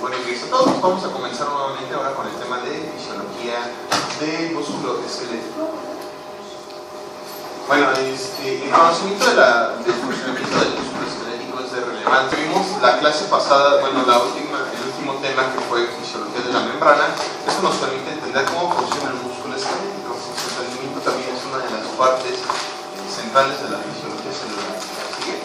Buenos días a todos. Vamos a comenzar nuevamente ahora con el tema de fisiología del músculo esquelético. Bueno, el conocimiento del funcionamiento del músculo esquelético es de relevancia. Vimos la clase pasada, bueno, el último tema que fue fisiología de la membrana. Eso nos permite entender cómo funciona el músculo esquelético. Su entendimiento también es una de las partes centrales de la fisiología celular. ¿Sigue?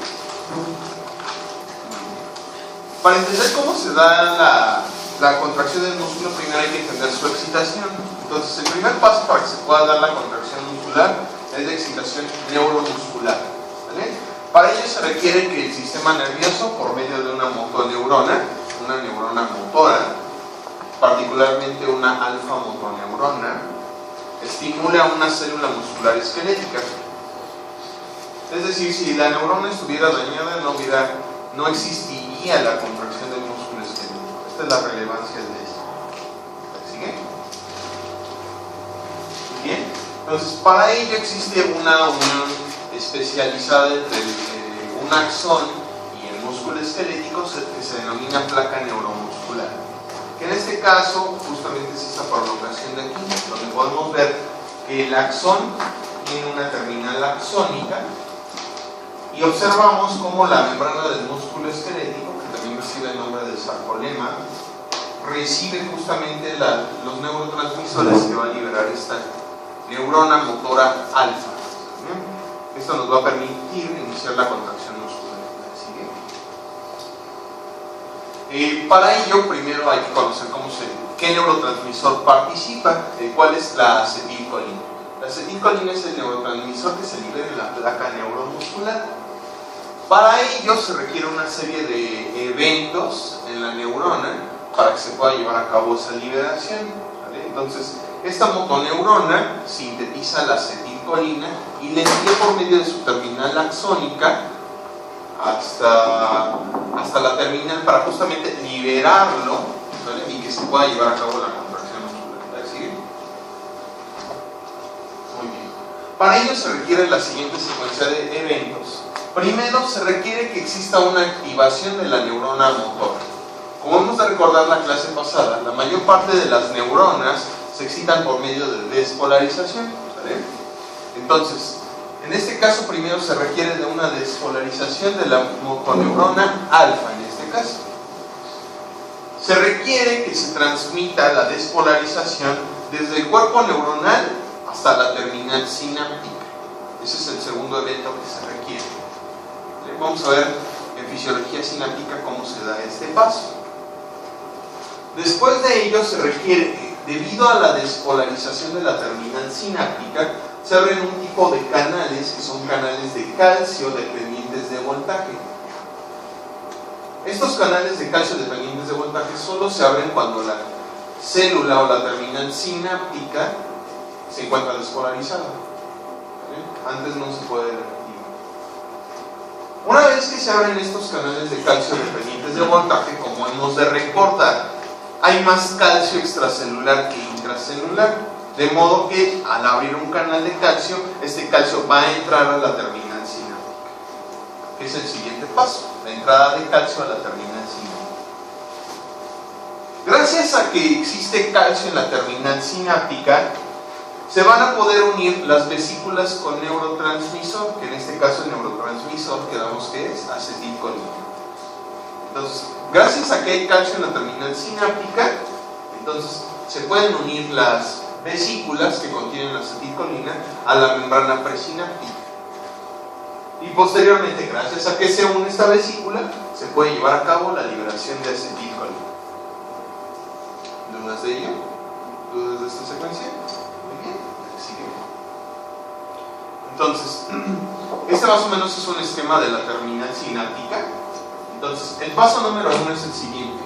Para entender cómo se da la contracción del músculo, primero hay que entender su excitación. Entonces, el primer paso para que se pueda dar la contracción muscular es la excitación neuromuscular. ¿Vale? Para ello se requiere que el sistema nervioso, por medio de una motoneurona, una neurona motora, particularmente una alfa motoneurona, estimule a una célula muscular esquelética. Es decir, si la neurona estuviera dañada, no existiría la contracción del músculo esquelético. Esta es la relevancia de esto. ¿Sigue? Bien. Entonces, para ello existe una unión especializada entre un axón y el músculo esquelético que se denomina placa neuromuscular. Que en este caso, justamente es esta prolongación de aquí, donde podemos ver que el axón tiene una terminal axónica. Y observamos cómo la membrana del músculo esquelético, que también recibe el nombre de sarcolema, recibe justamente los neurotransmisores que va a liberar esta neurona motora alfa. Esto nos va a permitir iniciar la contracción muscular. ¿Sigue? Para ello, primero hay que conocer qué neurotransmisor participa, cuál es la acetilcolina. La acetilcolina es el neurotransmisor que se libera en la placa neuromuscular. Para ello se requiere una serie de eventos en la neurona para que se pueda llevar a cabo esa liberación. ¿Vale? Entonces, esta motoneurona sintetiza la acetilcolina y le envía por medio de su terminal axónica hasta la terminal para justamente liberarlo, ¿vale? Y que se pueda llevar a cabo la contracción muscular. ¿Sí? Muy bien. Para ello se requiere la siguiente secuencia de eventos. Primero, se requiere que exista una activación de la neurona motora. Como hemos de recordar la clase pasada, la mayor parte de las neuronas se excitan por medio de despolarización. ¿Vale? Entonces, en este caso, primero se requiere de una despolarización de la motoneurona alfa, en este caso. Se requiere que se transmita la despolarización desde el cuerpo neuronal hasta la terminal sináptica. Ese es el segundo evento que se requiere. Vamos a ver en fisiología sináptica cómo se da este paso. Después de ello se requiere, debido a la despolarización de la terminal sináptica, se abren un tipo de canales que son canales de calcio dependientes de voltaje. Estos canales de calcio dependientes de voltaje solo se abren cuando la célula o la terminal sináptica se encuentra despolarizada. ¿Vale? Antes no se puede repetir. Una vez que se abren estos canales de calcio dependientes de voltaje, como hemos de recordar, hay más calcio extracelular que intracelular, de modo que al abrir un canal de calcio, este calcio va a entrar a la terminal sináptica. Es el siguiente paso, la entrada de calcio a la terminal sináptica. Gracias a que existe calcio en la terminal sináptica, se van a poder unir las vesículas con neurotransmisor, que en este caso el neurotransmisor quedamos que es acetilcolina. Entonces, gracias a que hay calcio en la terminal sináptica, entonces se pueden unir las vesículas que contienen acetilcolina a la membrana presináptica. Y posteriormente, gracias a que se une esta vesícula, se puede llevar a cabo la liberación de acetilcolina. ¿Dudas de ello? ¿Dudas de esta secuencia? Entonces, este más o menos es un esquema de la terminal sináptica. Entonces, el paso número 1 es el siguiente.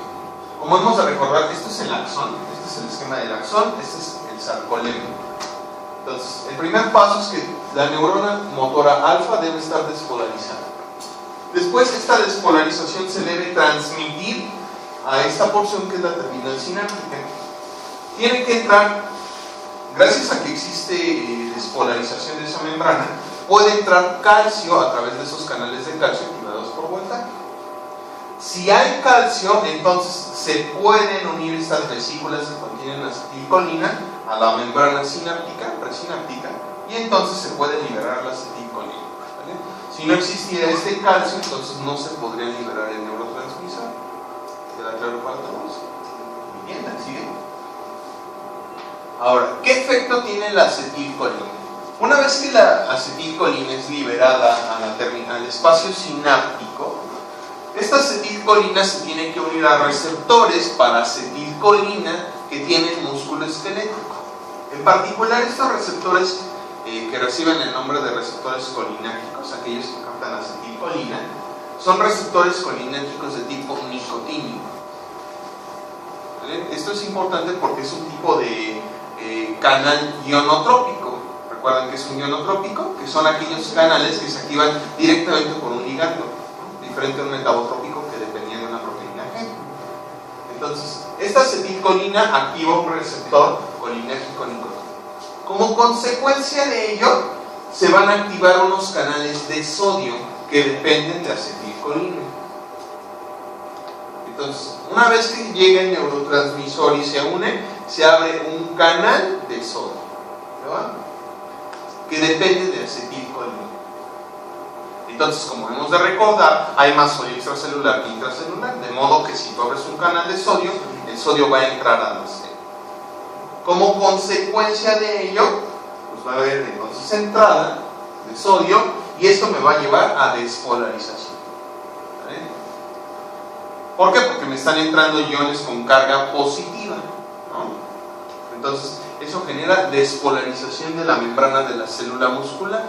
Como hemos de recordar, esto es el axón, este es el esquema del axón, este es el sarcolema. Entonces, el primer paso es que la neurona motora alfa debe estar despolarizada. Después, esta despolarización se debe transmitir a esta porción que es la terminal sináptica. Tiene que entrar. Gracias a que existe despolarización de esa membrana, puede entrar calcio a través de esos canales de calcio activados por voltaje. Si hay calcio, entonces se pueden unir estas vesículas que contienen acetilcolina a la membrana sináptica, presináptica, y entonces se puede liberar la acetilcolina, ¿vale? Si no existiera este calcio, entonces no se podría liberar el neurotransmisor. ¿Queda claro para todos? Muy bien, ¿sigue? Ahora, ¿qué efecto tiene la acetilcolina? Una vez que la acetilcolina es liberada al espacio sináptico, esta acetilcolina se tiene que unir a receptores para acetilcolina que tienen músculo esquelético. En particular, estos receptores que reciben el nombre de receptores colinérgicos, aquellos que captan acetilcolina, son receptores colinérgicos de tipo nicotínico. ¿Vale? Esto es importante porque es un tipo de canal ionotrópico. ¿Recuerdan que es un ionotrópico? Que son aquellos canales que se activan directamente por un ligando, ¿no? Diferente a un metabotrópico que dependía de una proteína G. Entonces, esta acetilcolina activa un receptor colinérgico nicotínico. Como consecuencia de ello, se van a activar unos canales de sodio que dependen de acetilcolina. Entonces, una vez que llega el neurotransmisor y se une, se abre un canal de sodio, ¿verdad?, que depende de acetilcolina. Entonces, como hemos de recordar, hay más sodio extracelular que intracelular, de modo que si tú abres un canal de sodio, el sodio va a entrar a la célula. Como consecuencia de ello, pues va a haber entonces entrada de sodio, y esto me va a llevar a despolarización. ¿Vale? ¿Por qué? Porque me están entrando iones con carga positiva, ¿no? Entonces, eso genera despolarización de la membrana de la célula muscular.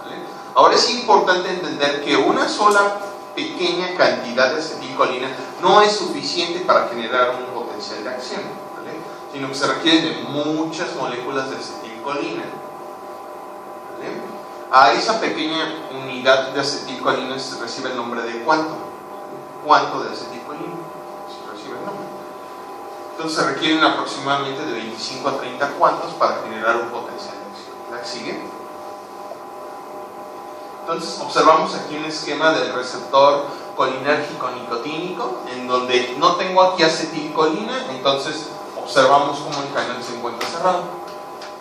¿Vale? Ahora es importante entender que una sola pequeña cantidad de acetilcolina no es suficiente para generar un potencial de acción, ¿vale?, sino que se requieren de muchas moléculas de acetilcolina. ¿Vale? A esa pequeña unidad de acetilcolina se recibe el nombre de cuanto de acetilcolina. Se recibe el nombre. Entonces se requieren aproximadamente de 25 a 30 cuantos para generar un potencial de acción. ¿La sigue? Entonces observamos aquí un esquema del receptor colinérgico nicotínico, en donde no tengo aquí acetilcolina, entonces observamos cómo el canal se encuentra cerrado.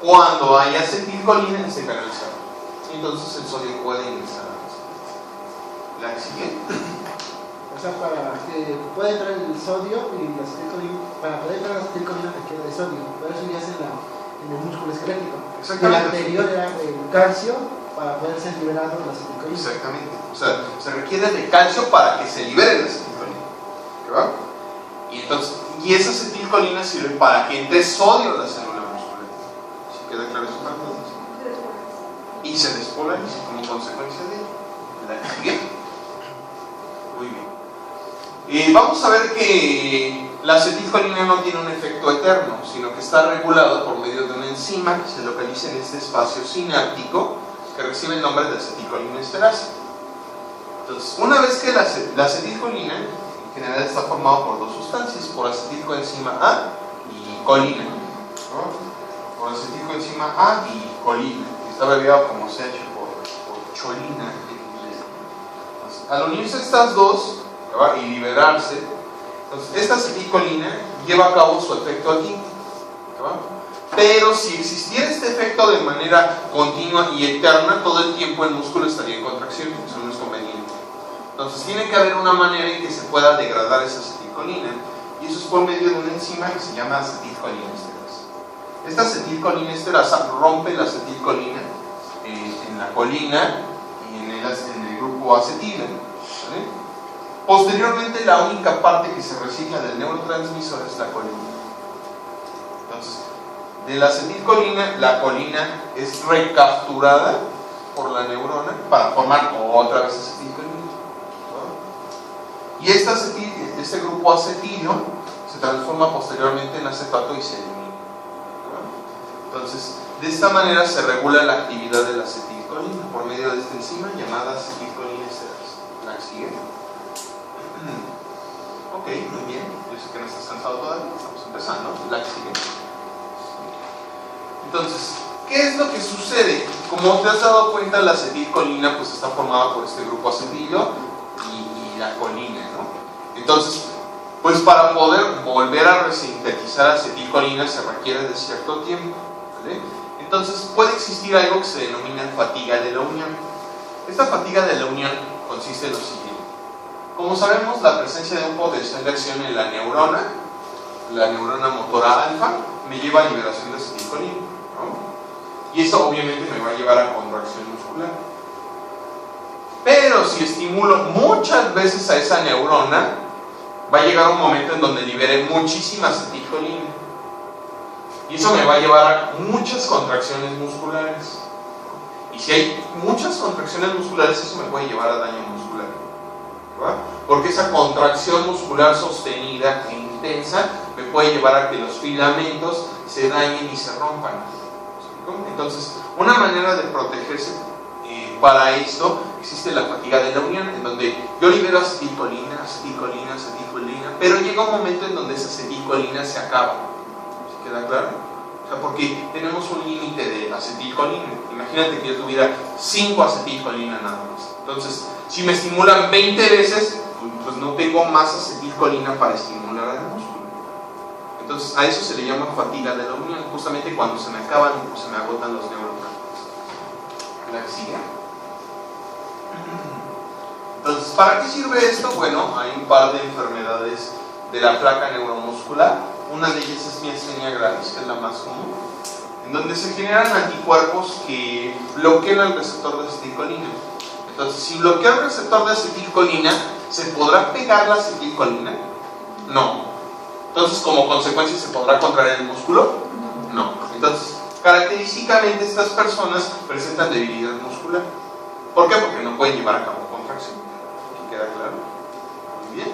Cuando hay acetilcolina, este canal se abre, entonces el sodio puede ingresar a la célula. ¿La sigue? O sea, para que pueda entrar el sodio y la acetilcolina, para poder entrar la acetilcolina requiere de sodio, pero eso ya es en el músculo esquelético. El anterior era el calcio para poder ser liberado la acetilcolina. Exactamente. O sea, se requiere de calcio para que se libere la acetilcolina. ¿Va? Y esa acetilcolina sirve para que entre sodio a la célula muscular. ¿Sí queda claro eso para todos? Y se despolariza como consecuencia de ello. ¿Bien? Muy bien. Vamos a ver que la acetilcolina no tiene un efecto eterno, sino que está regulado por medio de una enzima que se localiza en este espacio sináptico, que recibe el nombre de acetilcolina esterasa. Entonces, una vez que la acetilcolina en general está formado por dos sustancias, por acetilcoenzima A y colina, ¿no? Por acetilcoenzima A y colina, que está abreviado como CH por cholina en inglés. Entonces, al unirse estas dos, ¿va?, y liberarse, entonces esta acetilcolina lleva a cabo su efecto aquí, ¿va? Pero si existiera este efecto de manera continua y eterna, todo el tiempo el músculo estaría en contracción, eso no es conveniente. Entonces tiene que haber una manera en que se pueda degradar esa acetilcolina, y eso es por medio de una enzima que se llama acetilcolina esterasa. Esta acetilcolina esterasa rompe la acetilcolina en la colina y en el grupo acetilo, ¿vale? Posteriormente, la única parte que se recicla del neurotransmisor es la colina. Entonces, de la acetilcolina, la colina es recapturada por la neurona para formar otra vez acetilcolina. Y este grupo acetilio se transforma posteriormente en acetato y se elimina. Entonces, de esta manera se regula la actividad de la acetilcolina por medio de esta enzima llamada acetilcolina esterasa. ¿La sigue? Ok, muy bien. Yo sé que no estás cansado todavía, estamos empezando. ¿La sigue? Entonces, ¿qué es lo que sucede? Como te has dado cuenta, la acetilcolina pues está formada por este grupo acetilio y la colina, ¿no? Entonces, pues Pues para poder volver a resintetizar acetilcolina se requiere de cierto tiempo, ¿vale? Entonces puede existir algo que se denomina fatiga de la unión. Esta fatiga de la unión consiste en lo siguiente. Como sabemos, la presencia de un potencial de acción en la neurona motora alfa, me lleva a liberación de acetilcolina, ¿no? Y eso obviamente me va a llevar a contracción muscular. Pero si estimulo muchas veces a esa neurona, va a llegar un momento en donde libere muchísima acetilcolina. Y eso me va a llevar a muchas contracciones musculares. Y si hay muchas contracciones musculares, eso me puede llevar a daño muscular, ¿verdad? Porque esa contracción muscular sostenida e intensa me puede llevar a que los filamentos se dañen y se rompan. Entonces, una manera de protegerse para esto existe la fatiga de la unión, en donde yo libero acetilcolina, pero llega un momento en donde esa acetilcolina se acaba. ¿Se queda claro? O sea, porque tenemos un límite de acetilcolina. Imagínate que yo tuviera 5 acetilcolina nada más. Entonces, si me estimulan 20 veces, pues no tengo más acetilcolina para estimular al músculo. Entonces, a eso se le llama fatiga de la unión, justamente cuando se me acaban o se me agotan los neurotransmisores. ¿La que sigue? Entonces, ¿para qué sirve esto? Bueno, hay un par de enfermedades de la placa neuromuscular. Una de ellas es miastenia gravis, que es la más común, en donde se generan anticuerpos que bloquean el receptor de acetilcolina. Entonces, si bloquea el receptor de acetilcolina, ¿se podrá pegar la acetilcolina? No. Entonces, como consecuencia, ¿se podrá contraer el músculo? No. Entonces, característicamente estas personas presentan debilidad muscular. ¿Por qué? Porque no pueden llevar a cabo contracción. ¿Aquí queda claro? Muy bien.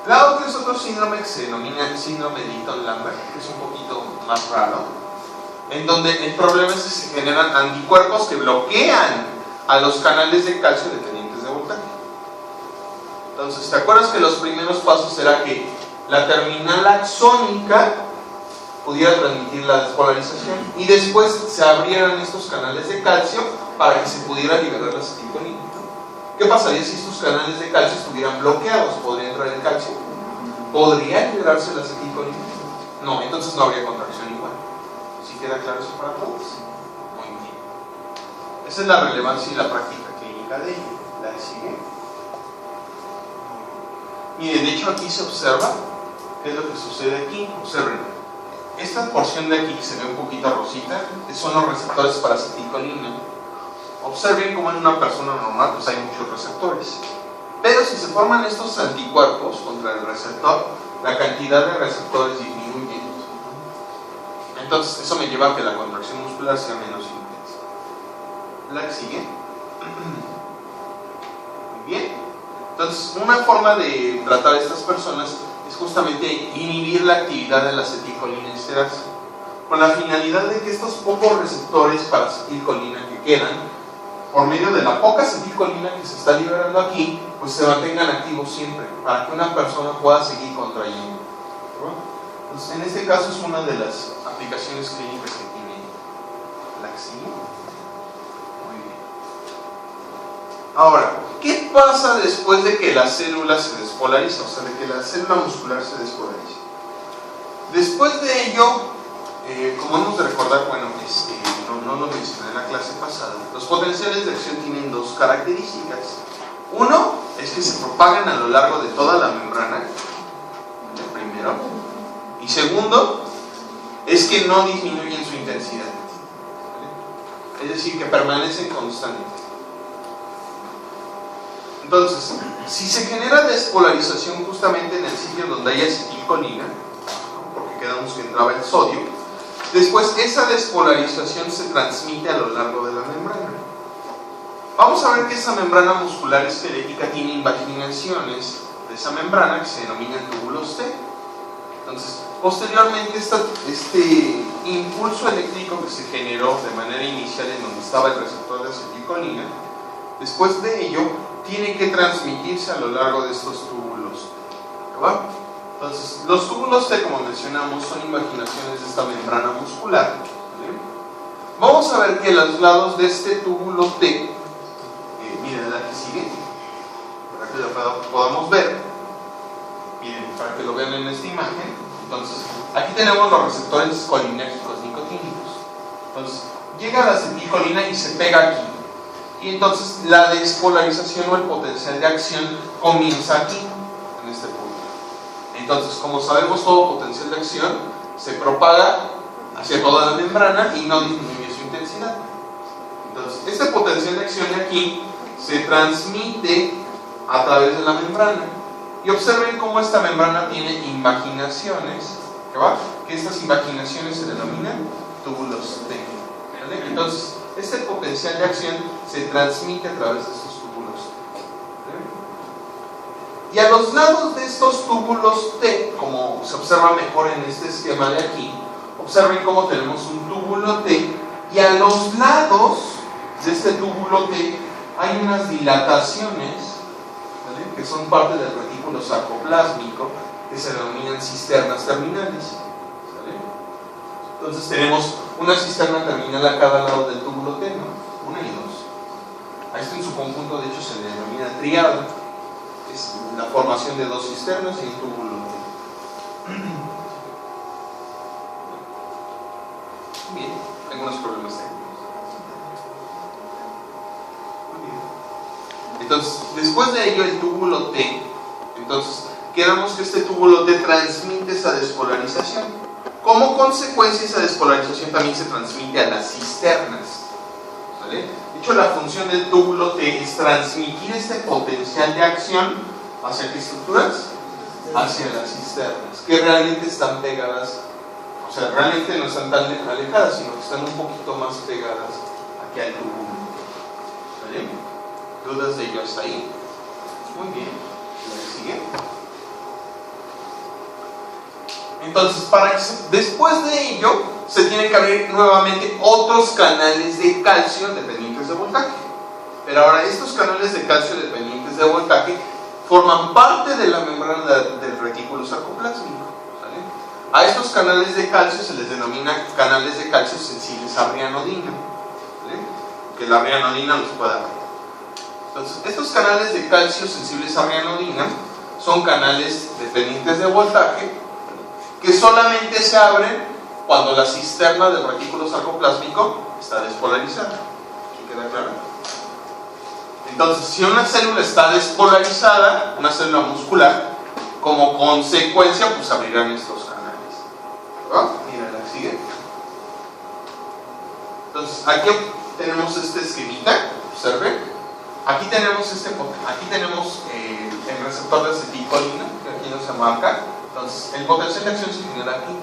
La otra es otro síndrome que se denomina el síndrome de Eaton-Lambert, que es un poquito más raro, en donde el problema es que se generan anticuerpos que bloquean a los canales de calcio dependientes de voltaje. Entonces, ¿te acuerdas que los primeros pasos era que la terminal axónica pudiera transmitir la despolarización y después se abrieran estos canales de calcio para que se pudiera liberar la acetilcolina? ¿Qué pasaría si estos canales de calcio estuvieran bloqueados? ¿Podría entrar el calcio? ¿Podría liberarse la acetilcolina? No, entonces no habría contracción igual. ¿Sí queda claro eso para todos? Muy bien. Esa es la relevancia y la práctica clínica de ello. ¿La sigue? Mire, de hecho aquí se observa qué es lo que sucede aquí. Observen. Esta porción de aquí que se ve un poquito rosita son los receptores para acetilcolina. Observen cómo en una persona normal pues hay muchos receptores, pero si se forman estos anticuerpos contra el receptor, la cantidad de receptores disminuye. Entonces eso me lleva a que la contracción muscular sea menos intensa. ¿La que sigue? Muy bien. Entonces una forma de tratar a estas personas es justamente inhibir la actividad de la acetilcolinesterasa, con la finalidad de que estos pocos receptores para acetilcolina que quedan, por medio de la poca acetilcolina que se está liberando aquí, pues se mantengan activos siempre, para que una persona pueda seguir contrayendo. Entonces, en este caso es una de las aplicaciones clínicas que tiene la axila. Muy bien. Ahora, ¿qué pasa después de que la célula se despolariza? O sea, de que la célula muscular se despolariza. Después de ello, como hemos de recordar, bueno, no lo mencioné en la clase pasada, los potenciales de acción tienen dos características. Uno es que se propagan a lo largo de toda la membrana, el primero, y segundo es que no disminuyen su intensidad, ¿vale? Es decir, que permanecen constantes. Entonces, si se genera despolarización justamente en el sitio donde hay acetilcolina, ¿no? Porque quedamos que entraba el sodio, después esa despolarización se transmite a lo largo de la membrana. Vamos a ver que esa membrana muscular esquelética tiene invaginaciones de esa membrana que se denominan túbulos T. Entonces, posteriormente este impulso eléctrico que se generó de manera inicial en donde estaba el receptor de acetilcolina, después de ello tiene que transmitirse a lo largo de estos túbulos, ¿verdad? Entonces, los túbulos T, como mencionamos, son invaginaciones de esta membrana muscular, ¿vale? Vamos a ver que los lados de este túbulo T, miren la que sigue, para que lo podamos ver, Miren, para que lo vean en esta imagen. Entonces, aquí tenemos los receptores colinérgicos nicotínicos. Entonces, llega la acetilcolina y se pega aquí. Y entonces la despolarización o el potencial de acción comienza aquí, en este punto. Entonces, como sabemos, todo potencial de acción se propaga hacia toda la membrana y no disminuye su intensidad. Entonces, este potencial de acción de aquí se transmite a través de la membrana. Y observen cómo esta membrana tiene invaginaciones, que estas invaginaciones se denominan túbulos T. ¿Vale? Entonces, este potencial de acción se transmite a través de estos túbulos T. Y a los lados de estos túbulos T, como se observa mejor en este esquema de aquí, observen cómo tenemos un túbulo T y a los lados de este túbulo T hay unas dilataciones, ¿vale?, que son parte del retículo sarcoplásmico, que se denominan cisternas terminales, ¿vale? Entonces tenemos una cisterna terminal a cada lado del túbulo T, ¿no? 1 y 2. A esto en su conjunto, de hecho, se le denomina triado. Es la formación de 2 cisternas y un túbulo T. Bien, algunos problemas técnicos. Entonces, después de ello, el túbulo T, entonces, quedamos que este túbulo T transmite esa despolarización. Como consecuencia, esa despolarización también se transmite a las cisternas, ¿vale? De hecho, la función del túbulo T es transmitir este potencial de acción ¿hacia qué estructuras? Hacia las cisternas, que realmente están pegadas, o sea, realmente no están tan alejadas, sino que están un poquito más pegadas aquí al túbulo, ¿vale? ¿Dudas de ello hasta ahí? Muy bien. ¿La que sigue? Entonces, después de ello, se tienen que abrir nuevamente otros canales de calcio dependientes de voltaje. Pero ahora, estos canales de calcio dependientes de voltaje forman parte de la membrana del retículo sarcoplásmico, ¿vale? A estos canales de calcio se les denomina canales de calcio sensibles a rianodina, ¿vale? Que la rianodina los pueda abrir. Entonces, estos canales de calcio sensibles a rianodina son canales dependientes de voltaje que solamente se abren cuando la cisterna del retículo sarcoplásmico está despolarizada. ¿Sí queda claro? Entonces, si una célula está despolarizada, una célula muscular, como consecuencia, pues abrirán estos canales. ¿verdad? Mira, la sigue. Entonces, aquí tenemos este esquemita, observen. Aquí tenemos el receptor de acetilcolina, que aquí no se marca. Entonces, el potencial de acción se genera aquí.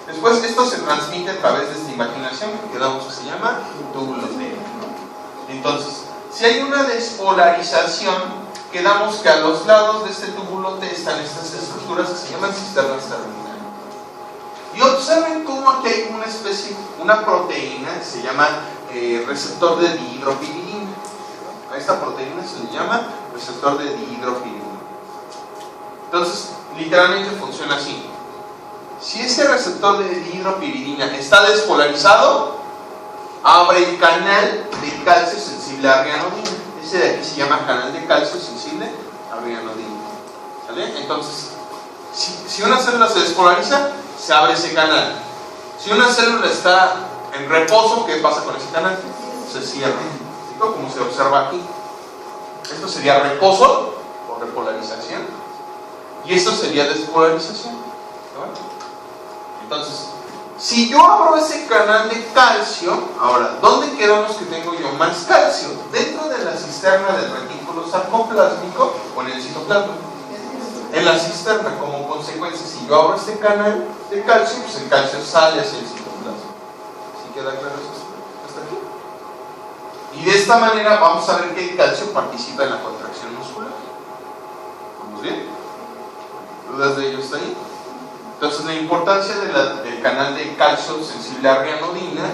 Después, esto se transmite a través de esta invaginación, que damos que se llama túbulo T. Entonces, si hay una despolarización, quedamos que a los lados de este túbulo T están estas estructuras que se llaman cisternas terminales. Y observen cómo aquí hay una proteína que se llama receptor de dihidropiridina. A esta proteína se le llama receptor de dihidropiridina. Entonces, literalmente funciona así. Si ese receptor de dihidropiridina está despolarizado, abre el canal de calcio sensible a rianodina. Ese de aquí se llama canal de calcio sensible a rianodina. ¿Vale? Entonces, si una célula se despolariza, se abre ese canal. Si una célula está en reposo, ¿qué pasa con ese canal? Se cierra. Como se observa aquí. Esto sería reposo o repolarización y esto sería despolarización. Entonces, si yo abro ese canal de calcio, ahora, ¿dónde quedamos que tengo yo más calcio? ¿Dentro de la cisterna del retículo sarcoplásmico o en el citoplasma? En la cisterna. Como consecuencia, si yo abro este canal de calcio, pues el calcio sale hacia el citoplasma. ¿Sí queda claro eso? Y de esta manera vamos a ver que el calcio participa en la contracción muscular. ¿Vamos bien? ¿Dudas de ello hasta ahí? Entonces, la importancia del canal de calcio sensible a rianodina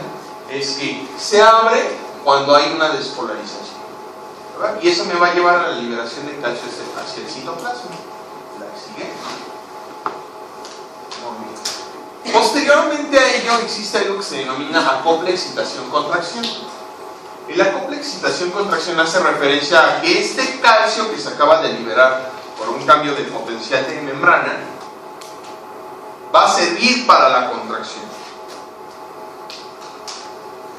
es que se abre cuando hay una despolarización, ¿verdad? Y eso me va a llevar a la liberación de calcio hacia el citoplasma. ¿La sigue? Muy bien. Posteriormente a ello existe algo que se denomina acople excitación-contracción. El acople excitación-contracción hace referencia a que este calcio que se acaba de liberar por un cambio de potencial de membrana, va a servir para la contracción.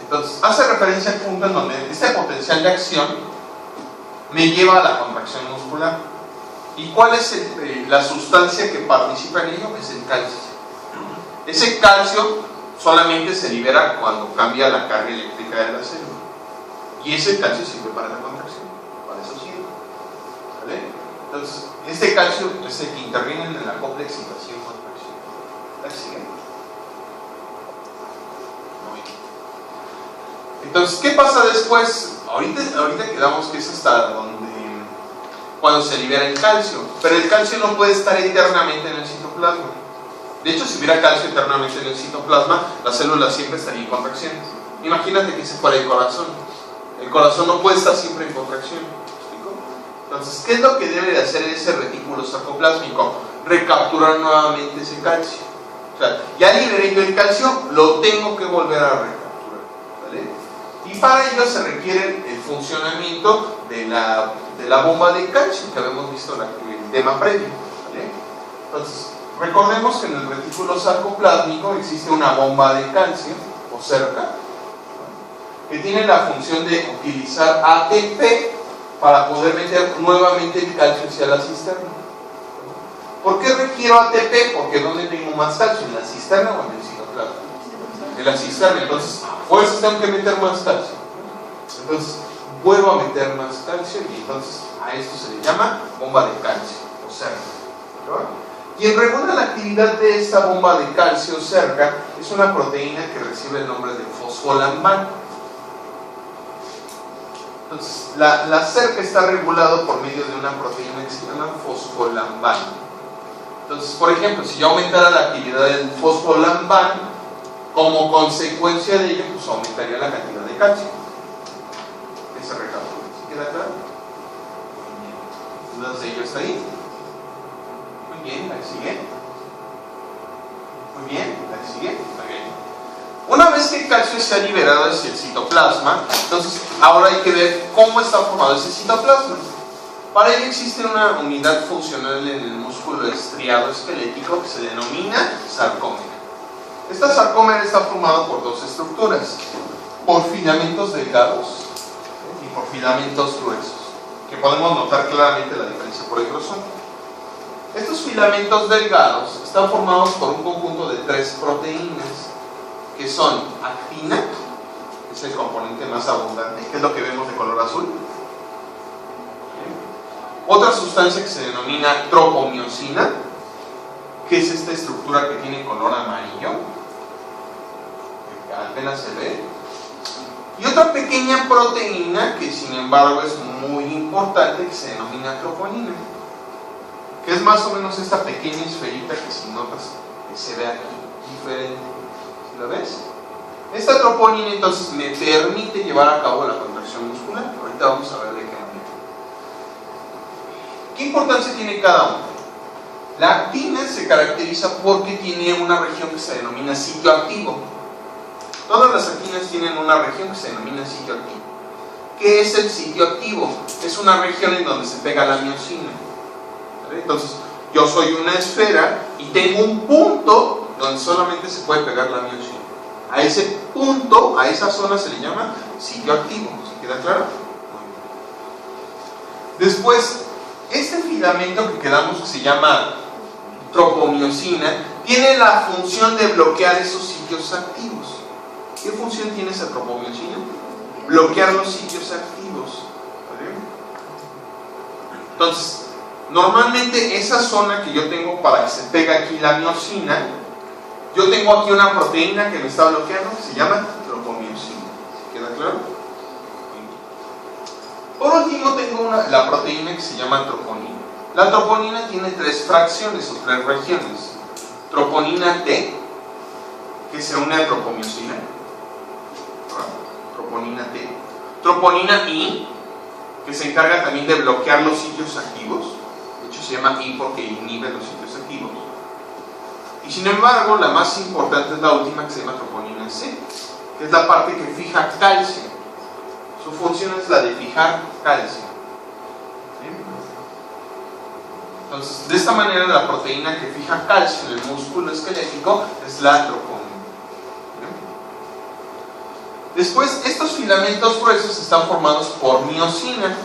Entonces, hace referencia al punto en donde este potencial de acción me lleva a la contracción muscular. ¿Y cuál es la sustancia que participa en ello? Es el calcio. Ese calcio solamente se libera cuando cambia la carga eléctrica de la célula. Y ese calcio sirve para la contracción. Para eso sirve. ¿Vale? Entonces, este calcio es el que interviene en el acople de excitación-contracción. ¿La sigue? Muy bien. Entonces, ¿qué pasa después? Ahorita quedamos que es hasta donde cuando se libera el calcio, pero el calcio no puede estar eternamente en el citoplasma. De hecho, si hubiera calcio eternamente en el citoplasma, las células siempre estarían en contracción. Imagínate que se fuera el corazón. El corazón no puede estar siempre en contracción. ¿Explico? Entonces, ¿qué es lo que debe de hacer ese retículo sarcoplásmico? Recapturar nuevamente ese calcio. O sea, ya liberé yo el calcio, lo tengo que volver a recapturar. ¿Vale? Y para ello se requiere el funcionamiento de la bomba de calcio que habíamos visto en el tema previo. ¿Vale? Entonces, recordemos que en el retículo sarcoplásmico existe una bomba de calcio, o cerca, que tiene la función de utilizar ATP para poder meter nuevamente el calcio hacia la cisterna. ¿Por qué requiero ATP? Porque ¿dónde tengo más calcio? ¿En la cisterna o en el citoplasma? En la cisterna. Entonces, fuerzas tengo que meter más calcio. Entonces, vuelvo a meter más calcio y entonces a esto se le llama bomba de calcio o cerca. Quien regula la actividad de esta bomba de calcio cerca es una proteína que recibe el nombre de fosfolambano. Entonces, la cerca está regulado por medio de una proteína que se llama fosfolambano. Entonces, por ejemplo, si yo aumentara la actividad del fosfolambano, como consecuencia de ello, pues aumentaría la cantidad de calcio. Ese recálculo, ¿sí queda claro? Muy bien. ¿Dudas de ello está ahí? Muy bien, ¿la sigue? Muy bien, ¿la sigue? Muy bien. Una vez que el calcio se ha liberado hacia el citoplasma, entonces ahora hay que ver cómo está formado ese citoplasma. Para ello existe una unidad funcional en el músculo estriado esquelético que se denomina sarcómera. Esta sarcómera está formada por dos estructuras, por filamentos delgados y por filamentos gruesos, que podemos notar claramente la diferencia por el grosor. Estos filamentos delgados están formados por un conjunto de tres proteínas, que son actina, que es el componente más abundante, que es lo que vemos de color azul. Otra sustancia que se denomina tropomiosina, que es esta estructura que tiene color amarillo, que apenas se ve. Y otra pequeña proteína que sin embargo es muy importante, que se denomina troponina, que es más o menos esta pequeña esferita que si notas que se ve aquí diferente. ¿Lo ves? Esta troponina entonces me permite llevar a cabo la contracción muscular. Ahorita vamos a ver de qué manera. ¿Qué importancia tiene cada una? La actina se caracteriza porque tiene una región que se denomina sitio activo. Todas las actinas tienen una región que se denomina sitio activo. ¿Qué es el sitio activo? Es una región en donde se pega la miosina. ¿Vale? Entonces, yo soy una esfera y tengo un punto donde solamente se puede pegar la miosina. A ese punto, a esa zona se le llama sitio activo. ¿Se queda claro? Después, este filamento que quedamos que se llama tropomiosina tiene la función de bloquear esos sitios activos. ¿Qué función tiene esa tropomiosina? Bloquear los sitios activos. ¿Vale? Entonces, normalmente esa zona que yo tengo para que se pegue aquí la miosina, yo tengo aquí una proteína que me está bloqueando, que se llama tropomiosina. ¿Se queda claro? Por último tengo la proteína que se llama troponina. La troponina tiene tres fracciones o tres regiones. Troponina T, que se une a tropomiosina. Troponina T. Troponina I, que se encarga también de bloquear los sitios activos. De hecho se llama I porque inhibe los sitios activos. Y sin embargo, la más importante es la última, que se llama troponina C, que es la parte que fija calcio. Su función es la de fijar calcio. ¿Sí? Entonces, de esta manera la proteína que fija calcio en el músculo esquelético es la troponina. Después, estos filamentos gruesos están formados por miosina.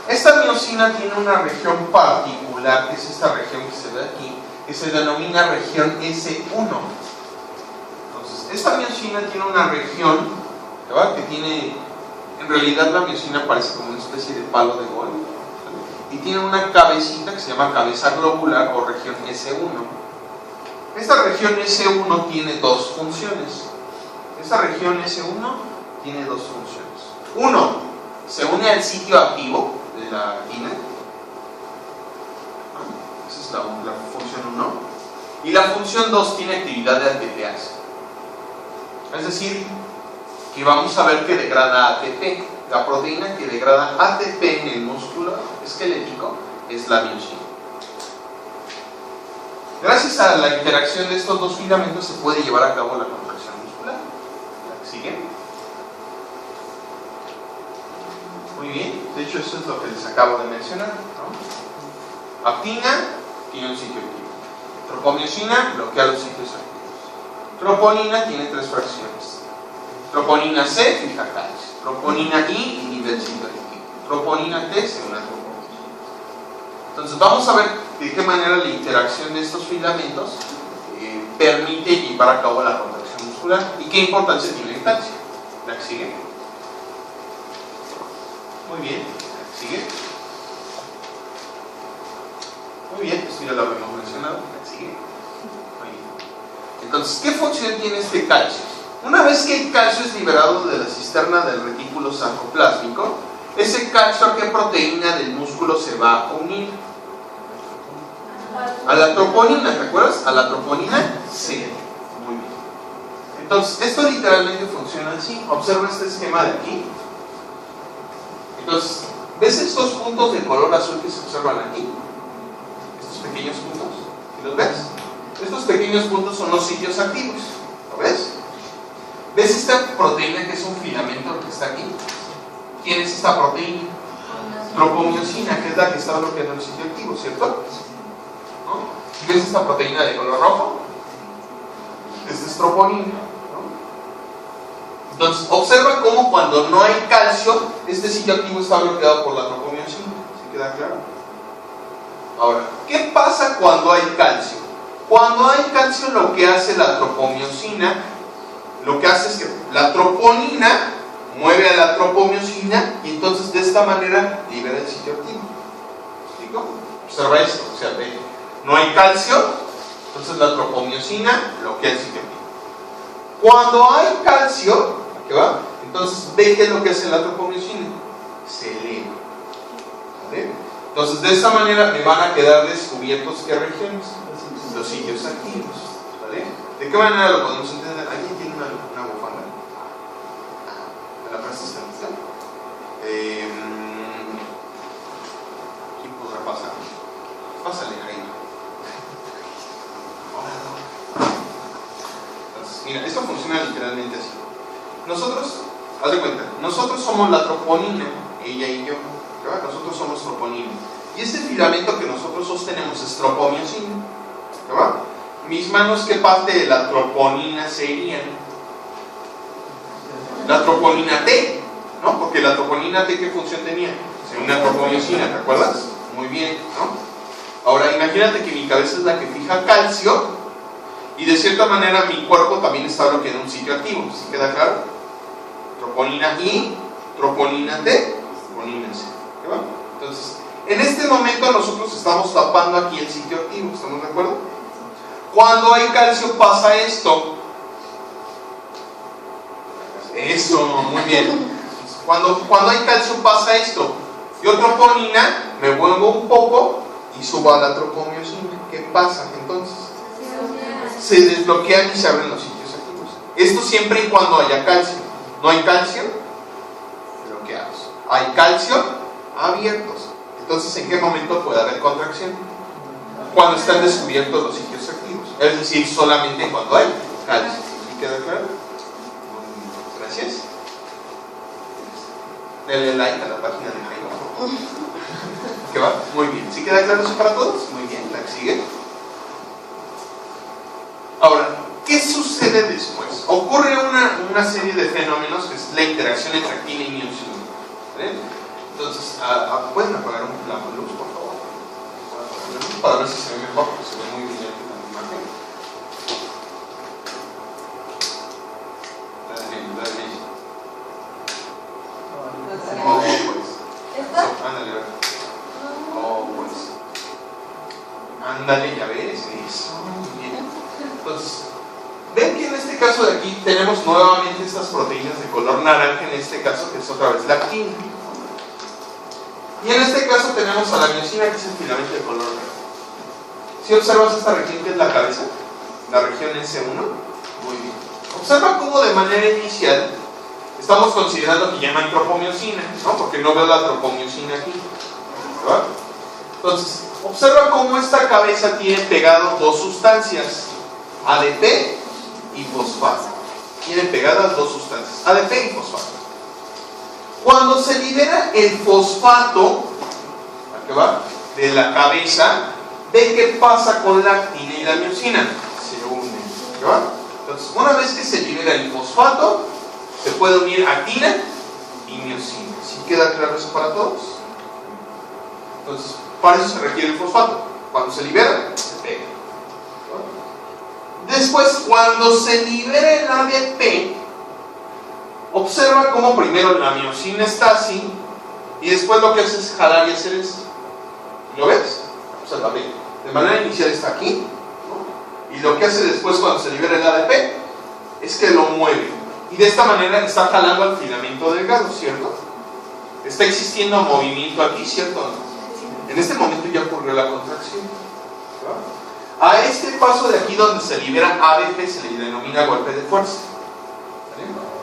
Esta miosina tiene una región particular, que es esta región que se ve aquí, que se denomina región S1. Entonces, esta miosina tiene una región, ¿verdad?, que tiene, en realidad la miosina parece como una especie de palo de golf, y tiene una cabecita que se llama cabeza globular o región S1. Esta región S1 tiene dos funciones. Esta región S1 tiene dos funciones. Uno, se une al sitio activo de la quina. Esa es la función 1. Y la función 2 tiene actividad de ATPase. Es decir, que vamos a ver que degrada ATP. La proteína que degrada ATP en el músculo esquelético es la miosina. Gracias a la interacción de estos dos filamentos se puede llevar a cabo la contracción muscular. ¿Sigue? Muy bien, de hecho eso es lo que les acabo de mencionar, ¿no? Actina tiene un sitio activo. Tropomiosina bloquea los sitios activos. Troponina tiene tres fracciones. Troponina C fija calcio. Troponina I inhibe el sitio activo. Troponina T se une a troponina. Entonces vamos a ver de qué manera la interacción de estos filamentos permite llevar a cabo la contracción muscular y qué importancia tiene el calcio. ¿La que sigue? Muy bien, ¿la que sigue? Muy bien, esto ya lo habíamos mencionado. ¿La que sigue? Muy bien. Entonces, ¿qué función tiene este calcio? Una vez que el calcio es liberado de la cisterna del retículo sarcoplásmico, ese calcio ¿a qué proteína del músculo se va a unir? A la troponina, ¿te acuerdas? A la troponina C. Muy bien. Entonces, esto literalmente funciona así. Observa este esquema de aquí. Entonces, ¿ves estos puntos de color azul que se observan aquí? Estos pequeños puntos. ¿Los ves? Estos pequeños puntos son los sitios activos. ¿Lo ves? ¿Ves esta proteína que es un filamento que está aquí? ¿Quién es esta proteína? Tropomiosina, que es la que está bloqueando el sitio activo, ¿cierto? ¿No? ¿Ves esta proteína de color rojo? Esta es troponina, ¿no? Entonces, observa cómo cuando no hay calcio, este sitio activo está bloqueado por la tropomiosina. ¿Sí queda claro? Ahora, ¿qué pasa cuando hay calcio? Cuando hay calcio, lo que hace la tropomiosina, lo que hace es que la troponina mueve a la tropomiosina y entonces de esta manera libera el sitio activo. ¿Explico? Observa esto, o sea, ve, no hay calcio, entonces la tropomiosina bloquea el sitio activo. Cuando hay calcio, ¿qué va? Entonces ve qué es lo que hace la tropomiosina, se eleva. ¿Vale? Entonces de esta manera me van a quedar descubiertos ¿qué regiones? Los sitios activos. ¿Vale? ¿De qué manera lo podemos entender? ¿Alguien tiene una bufanda? ¿Me la prestas tantito? ¿Quién podrá pasar? Pásale, Jaime. Entonces, mira, esto funciona literalmente así. Nosotros, haz de cuenta, nosotros somos la troponina, ella y yo. ¿Verdad? Nosotros somos troponina. Y este filamento que nosotros sostenemos es tropomiosina. ¿Verdad? Mis manos, ¿qué parte de la troponina serían? La troponina T, ¿no? Porque la troponina T, ¿qué función tenía? Una tropomiosina, ¿te acuerdas? Muy bien, ¿no? Ahora, imagínate que mi cabeza es la que fija calcio y de cierta manera mi cuerpo también está bloqueando un sitio activo. ¿Sí queda claro? Troponina I, troponina T, troponina C. ¿Qué va? Entonces, en este momento nosotros estamos tapando aquí el sitio activo, ¿estamos de acuerdo? Cuando hay calcio pasa esto. Eso, muy bien. Cuando hay calcio pasa esto. Yo troponina, me vuelvo un poco y subo a la tropomiosina. ¿Qué pasa entonces? Se desbloquean y se abren los sitios activos. Esto siempre y cuando haya calcio. No hay calcio, bloqueados. Hay calcio, abiertos. Entonces, ¿en qué momento puede haber contracción? Cuando están descubiertos los sitios activos. Es decir, solamente cuando hay calcio. ¿Sí queda claro? Gracias. Denle like a la página de Jaime. ¿Qué va? Muy bien. ¿Sí queda claro eso para todos? Muy bien, la que sigue. Ahora, ¿qué sucede después? Ocurre una serie de fenómenos que es la interacción entre actina y miosina. ¿Vale? Entonces, ¿pueden apagar la luz, por favor? Para ver si se ve mejor, porque se ve muy bien en la imagen. Dale bien. Oh, pues. ¿Esta? Ándale, a ver. Oh, pues. Ándale, ya ves. Eso, muy bien. Entonces, ven que en este caso de aquí tenemos nuevamente estas proteínas de color naranja, en este caso, que es otra vez la actina. Y en este caso tenemos a la miosina, que es el filamento de color verde. Si observas esta región que es la cabeza, la región S1, muy bien. Observa cómo de manera inicial estamos considerando que llaman tropomiosina, ¿no? Porque no veo la tropomiosina aquí, ¿verdad? Entonces, observa cómo esta cabeza tiene pegado dos sustancias, ADP y fosfato. Tiene pegadas dos sustancias, ADP y fosfato. Cuando se libera el fosfato, ¿a qué va? De la cabeza, ve qué pasa con la actina y la miosina. Se unen, ¿qué va? Entonces, una vez que se libera el fosfato, se puede unir actina y miosina. ¿Sí queda claro eso para todos? Entonces, para eso se requiere el fosfato. Cuando se libera, se pega. Después, cuando se libera el ADP, observa cómo primero la miosina está así y después lo que hace es jalar y hacer eso. ¿Lo ves? Observa bien. De manera inicial está aquí, ¿no? Y lo que hace después cuando se libera el ADP es que lo mueve. Y de esta manera está jalando al filamento delgado, ¿cierto? Está existiendo movimiento aquí, ¿cierto o no? En este momento ya ocurrió la contracción, ¿no? A este paso de aquí donde se libera ADP se le denomina golpe de fuerza.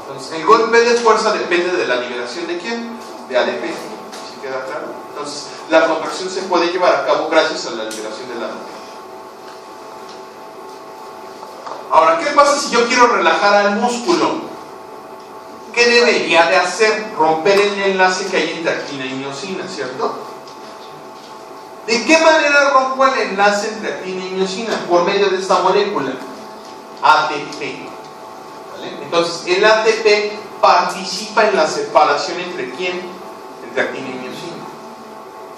Entonces, el golpe de fuerza depende de la liberación de ¿quién? De ADP. ¿Sí queda claro? Entonces, la contracción se puede llevar a cabo gracias a la liberación del ADP. Ahora, ¿qué pasa si yo quiero relajar al músculo? ¿Qué debería de hacer? Romper el enlace que hay entre actina y miosina, ¿cierto? ¿De qué manera rompo el enlace entre actina y miosina? Por medio de esta molécula, ATP. ¿Vale? Entonces, el ATP participa en la separación entre ¿quién? Entre actina y miosina.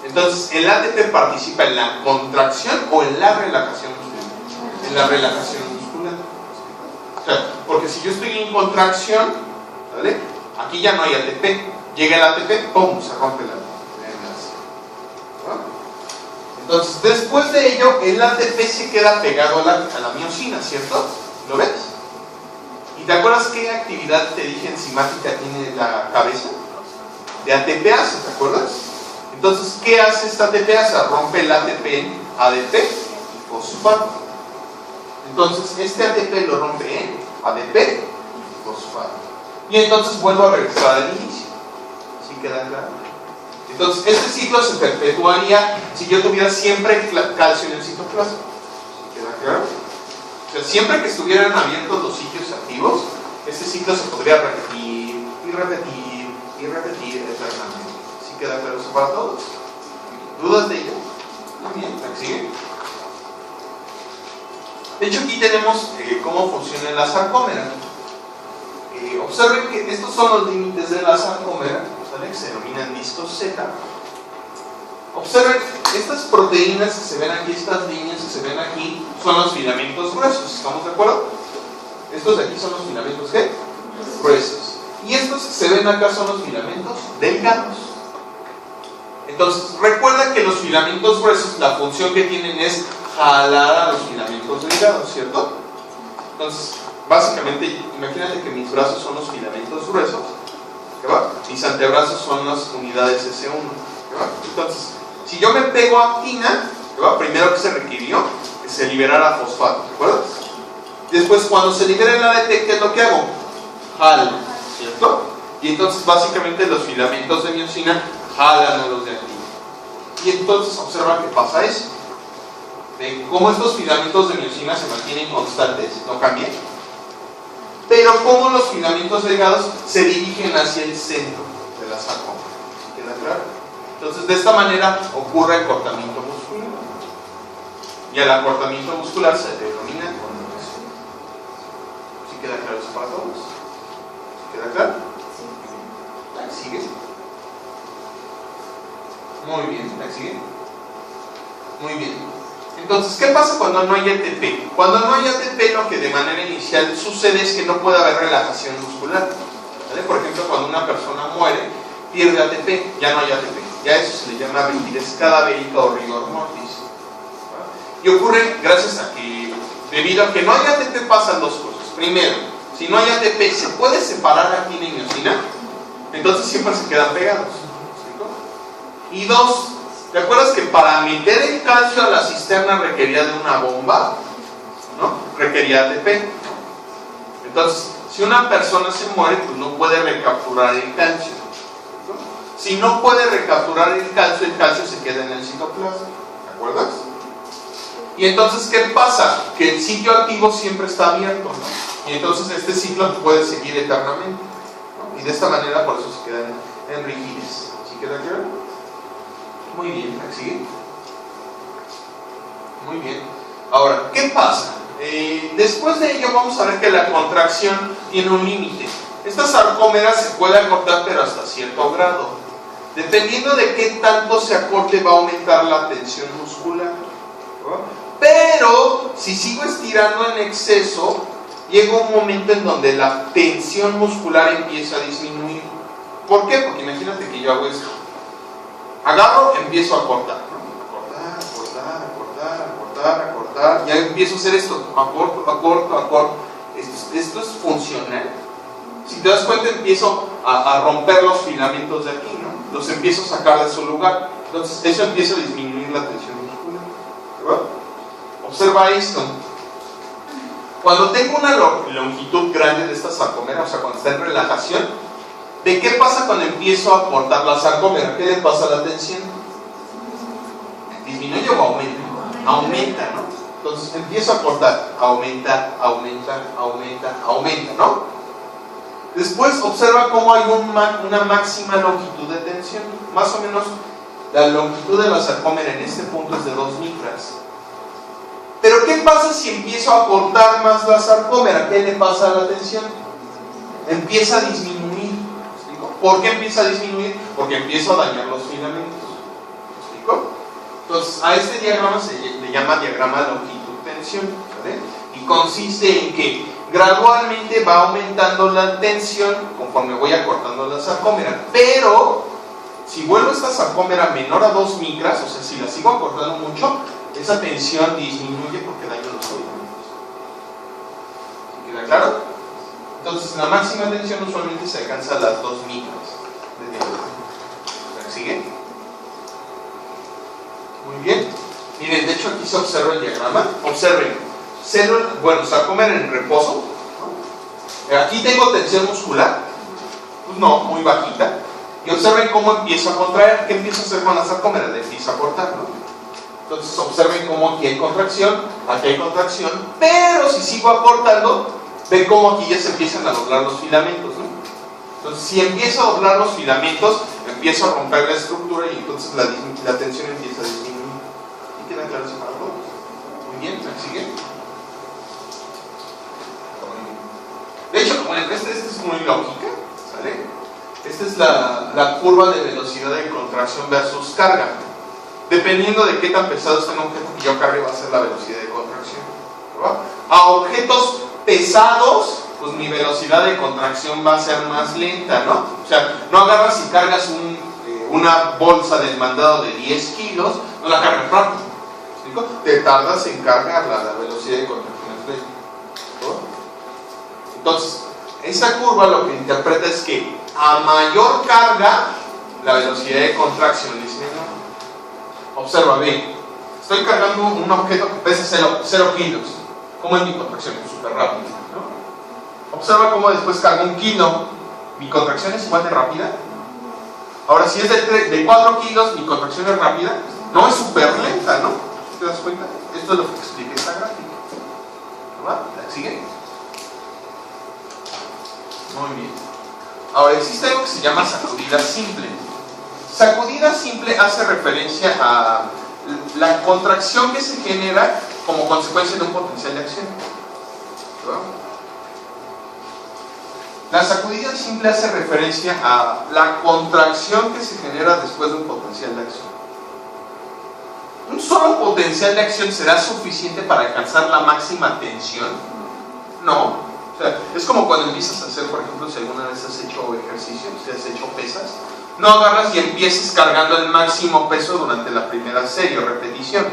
Entonces, ¿el ATP participa en la contracción o en la relajación muscular? En la relajación muscular. O sea, porque si yo estoy en contracción, ¿vale? Aquí ya no hay ATP. Llega el ATP, ¡pum! Se rompe el enlace. ¿No? Entonces, después de ello, el ATP se queda pegado a la miosina, ¿cierto? ¿Lo ves? ¿Y te acuerdas qué actividad te dije enzimática tiene la cabeza? De ATPase, ¿te acuerdas? Entonces, ¿qué hace esta ATPase? Rompe el ATP en ADP y fosfato. Entonces, este ATP lo rompe en ADP y fosfato. Y entonces vuelvo a regresar al inicio. ¿Sí queda claro? Entonces, este ciclo se perpetuaría si yo tuviera siempre calcio en el citoplasma. ¿Sí queda claro? O sea, siempre que estuvieran abiertos los sitios activos, este ciclo se podría repetir y repetir y repetir eternamente. ¿Sí queda claro eso para todos? ¿Dudas de ello? Muy bien, ¿sigue? De hecho, aquí tenemos cómo funciona la sarcómera. Observen que estos son los límites de la sarcómera, ¿vale? Que se denominan discos Z. Observen, estas proteínas que se ven aquí, estas líneas que se ven aquí, son los filamentos gruesos, ¿estamos de acuerdo? Estos de aquí son los filamentos ¿qué? Gruesos. Y estos que se ven acá son los filamentos delgados. Entonces, recuerda que los filamentos gruesos, la función que tienen es jalar a los filamentos delgados, ¿cierto? Entonces, básicamente, imagínate que mis brazos son los filamentos gruesos, ¿qué va? Mis antebrazos son las unidades S1, ¿qué va? Entonces, si yo me pego a actina, ¿qué va? Primero que se requirió que se liberara fosfato, ¿te acuerdas? Después, cuando se libera el ADP, ¿qué es lo que hago? Jalo, ¿cierto? Y entonces, básicamente, los filamentos de miosina jalan a los de actina. Y entonces, observa que pasa eso. ¿Ven cómo estos filamentos de miosina se mantienen constantes, no cambian? Pero cómo los filamentos delgados se dirigen hacia el centro de la sarcómera. ¿Queda claro? Entonces, de esta manera ocurre el acortamiento muscular. Y el acortamiento muscular se denomina contracción. ¿Sí queda claro eso para todos? ¿Sí queda claro? Sí. ¿Sigue? Muy bien, ¿sigue? Muy bien. Entonces, ¿qué pasa cuando no hay ATP? Cuando no hay ATP, lo que de manera inicial sucede es que no puede haber relajación muscular. ¿Vale? Por ejemplo, cuando una persona muere, pierde ATP, ya no hay ATP. Ya eso se le llama rigidez cadavérica o rigor mortis. ¿Vale? Y ocurre gracias a que, debido a que no hay ATP, pasan dos cosas. Primero, si no hay ATP, se puede separar actina y miosina, entonces siempre se quedan pegados. Y dos, ¿te acuerdas que para meter el calcio a la cisterna requería de una bomba? ¿No? Requería ATP. Entonces, si una persona se muere, pues no puede recapturar el calcio. ¿No? Si no puede recapturar el calcio se queda en el citoplasma. ¿Te acuerdas? Y entonces, ¿qué pasa? Que el sitio activo siempre está abierto, ¿no? Y entonces este ciclo puede seguir eternamente, ¿no? Y de esta manera, por eso se quedan en rigidez. ¿Sí queda claro? Muy bien, ¿sigue? Muy bien. Ahora, ¿qué pasa? Después de ello vamos a ver que la contracción tiene un límite. Esta sarcómera se puede acortar, pero hasta cierto grado. Dependiendo de qué tanto se acorte, va a aumentar la tensión muscular, ¿no? Pero si sigo estirando en exceso, llega un momento en donde la tensión muscular empieza a disminuir. ¿Por qué? Porque imagínate que yo hago esto. Agarro, empiezo a cortar, ¿no? Acortar, ya empiezo a hacer esto, acorto. Esto es funcional. Si te das cuenta, empiezo a romper los filamentos de aquí, ¿no? Los empiezo a sacar de su lugar. Entonces, eso empieza a disminuir la tensión muscular, ¿verdad? Observa esto. Cuando tengo una longitud grande de esta sarcómera, o sea, cuando está en relajación, ¿de qué pasa cuando empiezo a cortar la sarcómera? ¿Qué le pasa a la tensión? ¿Disminuye o aumenta? Aumenta, ¿no? Entonces empiezo a cortar, aumenta, ¿no? Después observa cómo hay una máxima longitud de tensión. Más o menos la longitud de la sarcómera en este punto es de 2 micras. Pero ¿qué pasa si empiezo a cortar más la sarcómera? ¿Qué le pasa a la tensión? Empieza a disminuir. ¿Por qué empieza a disminuir? Porque empiezo a dañar los filamentos. ¿Me explico? Entonces, a este diagrama se le llama diagrama longitud-tensión, ¿vale? Y consiste en que gradualmente va aumentando la tensión conforme voy acortando la sarcómera. Pero, si vuelvo esta sarcómera menor a 2 micras, o sea, si la sigo acortando mucho, esa tensión disminuye porque daño los filamentos. ¿Sí queda claro? Entonces, la máxima tensión usualmente se alcanza a las 2 micras de diámetro. ¿Sigue? Muy bien. Miren, de hecho aquí se observa el diagrama. Observen. Sarcómera en reposo. Aquí tengo tensión muscular. Pues no, muy bajita. Y observen cómo empiezo a contraer. ¿Qué empiezo a hacer con la sarcómera? Le empiezo a cortar, ¿no? Entonces, observen cómo aquí hay contracción, pero si sigo acortando, ven cómo aquí ya se empiezan a doblar los filamentos, ¿no? Entonces, si empiezo a doblar los filamentos, empiezo a romper la estructura y entonces la tensión empieza a disminuir. ¿Y queda claro eso para todos? Muy bien, ¿sigue? De hecho, bueno, esta es muy lógica, ¿sale? Esta es la curva de velocidad de contracción versus carga. Dependiendo de qué tan pesado está un objeto que yo cargue, va a ser la velocidad de contracción, ¿verdad? A objetos pesados, pues mi velocidad de contracción va a ser más lenta, ¿no? O sea, no agarras y cargas una bolsa del mandado de 10 kilos, no la cargas rápido, ¿explico? Te tardas en cargarla, la velocidad de contracción es lenta, ¿no? Entonces, esa curva lo que interpreta es que a mayor carga, la velocidad de contracción es menor. Observa bien, estoy cargando un objeto que pesa 0 kilos. ¿Cómo es mi contracción? Súper rápida, ¿no? Observa cómo después cargo 1 kilo. ¿Mi contracción es igual de rápida? Ahora, si es de 4 kilos, mi contracción es rápida. No, es súper lenta, ¿no? ¿Te das cuenta? Esto es lo que explica esta gráfica. ¿Va? ¿Sigue? Muy bien. Ahora, existe algo que se llama sacudida simple. Sacudida simple hace referencia a la contracción que se genera como consecuencia de un potencial de acción. La sacudida simple hace referencia a la contracción que se genera después de un potencial de acción. ¿Un solo potencial de acción será suficiente para alcanzar la máxima tensión? No. O sea, es como cuando empiezas a hacer, por ejemplo, si alguna vez has hecho ejercicio, si has hecho pesas, no agarras y empieces cargando el máximo peso durante la primera serie o repetición,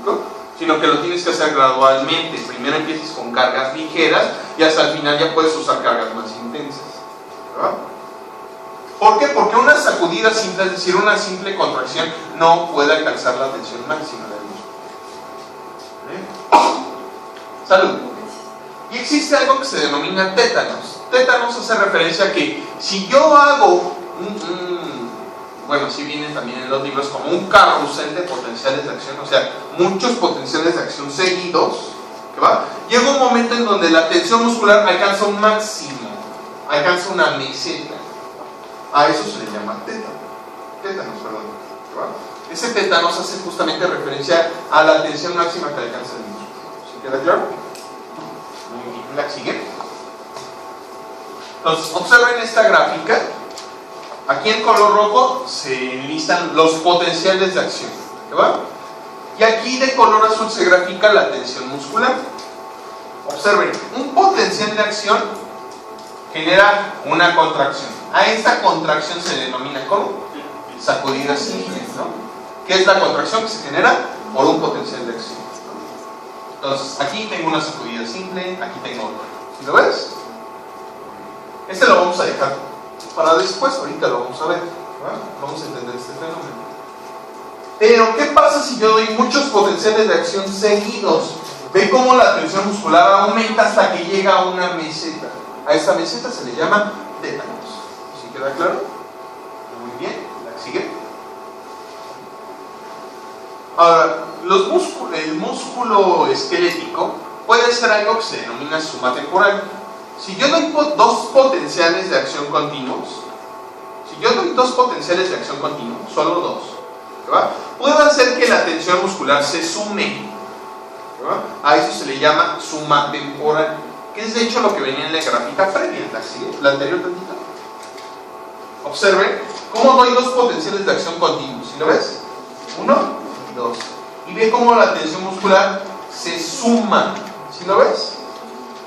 ¿no? Sino que lo tienes que hacer gradualmente. Primero empiezas con cargas ligeras y hasta el final ya puedes usar cargas más intensas, ¿verdad? ¿Por qué? Porque una sacudida simple, es decir, una simple contracción, no puede alcanzar la tensión máxima del músculo. Salud. Y existe algo que se denomina tétanos. Tétanos hace referencia a que si yo hago bueno, así viene también en los libros, como un carrusel de potenciales de acción, o sea, muchos potenciales de acción seguidos, ¿va? Llega un momento en donde la tensión muscular alcanza un máximo, alcanza una meseta. A eso se le llama tétanos, perdón, ¿va? Ese tétanos hace justamente referencia a la tensión máxima que alcanza el músculo. ¿Sí queda claro? Muy bien, ¿la sigue? Entonces, observen esta gráfica. Aquí en color rojo se listan los potenciales de acción, ¿va? Y aquí de color azul se grafica la tensión muscular. Observen, un potencial de acción genera una contracción. A esta contracción se denomina como sacudida simple, ¿no? ¿Qué es la contracción que se genera? Por un potencial de acción. Entonces, aquí tengo una sacudida simple, aquí tengo otra. ¿Sí lo ves? Este lo vamos a dejar para después, ahorita lo vamos a ver, ¿verdad? Vamos a entender este fenómeno. Pero, ¿qué pasa si yo doy muchos potenciales de acción seguidos? Ve cómo la tensión muscular aumenta hasta que llega a una meseta. A esta meseta se le llama tétanos. ¿Sí queda claro? Muy bien, ¿la sigue? Ahora, el músculo esquelético puede ser algo que se denomina suma temporal. Si yo doy dos potenciales de acción continuos, solo dos, ¿verdad? Puedo hacer que la tensión muscular se sume, ¿verdad? A eso se le llama suma temporal, que es de hecho lo que venía en la gráfica previa, la anterior tantita. Observen cómo doy dos potenciales de acción continuos, ¿sí lo ves? 1 y 2. Y ve cómo la tensión muscular se suma, ¿sí lo ves?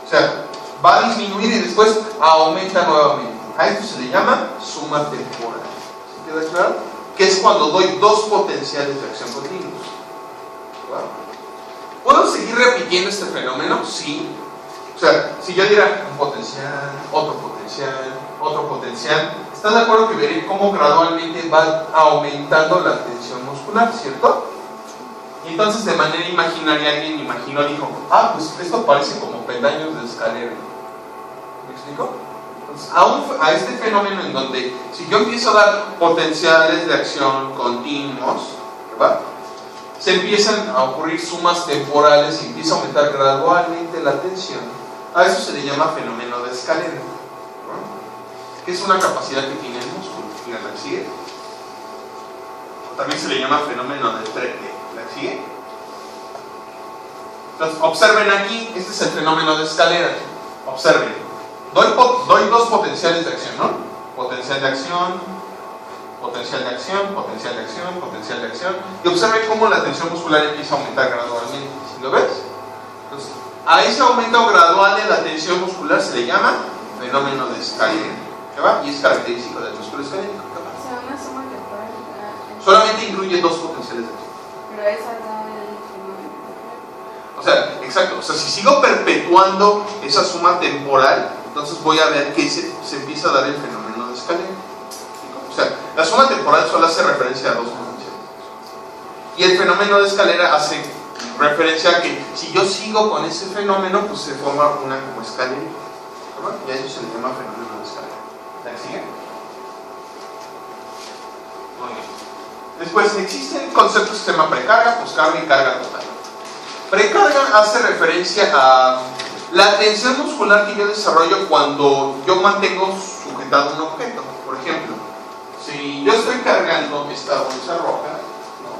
O sea, va a disminuir y después aumenta nuevamente. A esto se le llama suma temporal. ¿Sí queda claro? Que es cuando doy dos potenciales de acción continuos. ¿Claro? ¿Puedo seguir repitiendo este fenómeno? Sí. O sea, si yo diera un potencial, otro potencial, otro potencial, ¿estás de acuerdo que veré cómo gradualmente va aumentando la tensión muscular, ¿cierto? Y entonces de manera imaginaria alguien imaginó, dijo, pues esto parece como peldaños de escalera. ¿Me explico? Entonces, a este fenómeno en donde si yo empiezo a dar potenciales de acción continuos, ¿verdad? Se empiezan a ocurrir sumas temporales y empieza a aumentar gradualmente la tensión. A eso se le llama fenómeno de escalera, ¿no? Que es una capacidad que tiene el músculo. ¿La sigue? También se le llama fenómeno de Treppe. ¿La sigue? Entonces, observen aquí, este es el fenómeno de escalera. Observen, doy dos potenciales de acción, ¿no? Potencial de acción, potencial de acción, potencial de acción, potencial de acción. Y observen cómo la tensión muscular empieza a aumentar gradualmente. ¿Sí lo ves? Entonces, a ese aumento gradual de la tensión muscular se le llama fenómeno de escalera. ¿Qué va? Y es característico del músculo esquelético. O sea, una suma temporal. Solamente incluye dos potenciales de acción. Pero esa no es el fenómeno. O sea, exacto. O sea, si sigo perpetuando esa suma temporal, entonces voy a ver que se empieza a dar el fenómeno de escalera. O sea, la suma temporal solo hace referencia a dos potenciales. Y el fenómeno de escalera hace referencia a que si yo sigo con ese fenómeno, pues se forma una como escalera. ¿Verdad? Y a eso se le llama fenómeno de escalera. ¿La sigue? Muy bien. Después, existen conceptos que se llaman precarga, poscarga y carga total. Precarga hace referencia a la tensión muscular que yo desarrollo cuando yo mantengo sujetado un objeto. Por ejemplo, si yo estoy cargando esta bolsa roja, ¿no?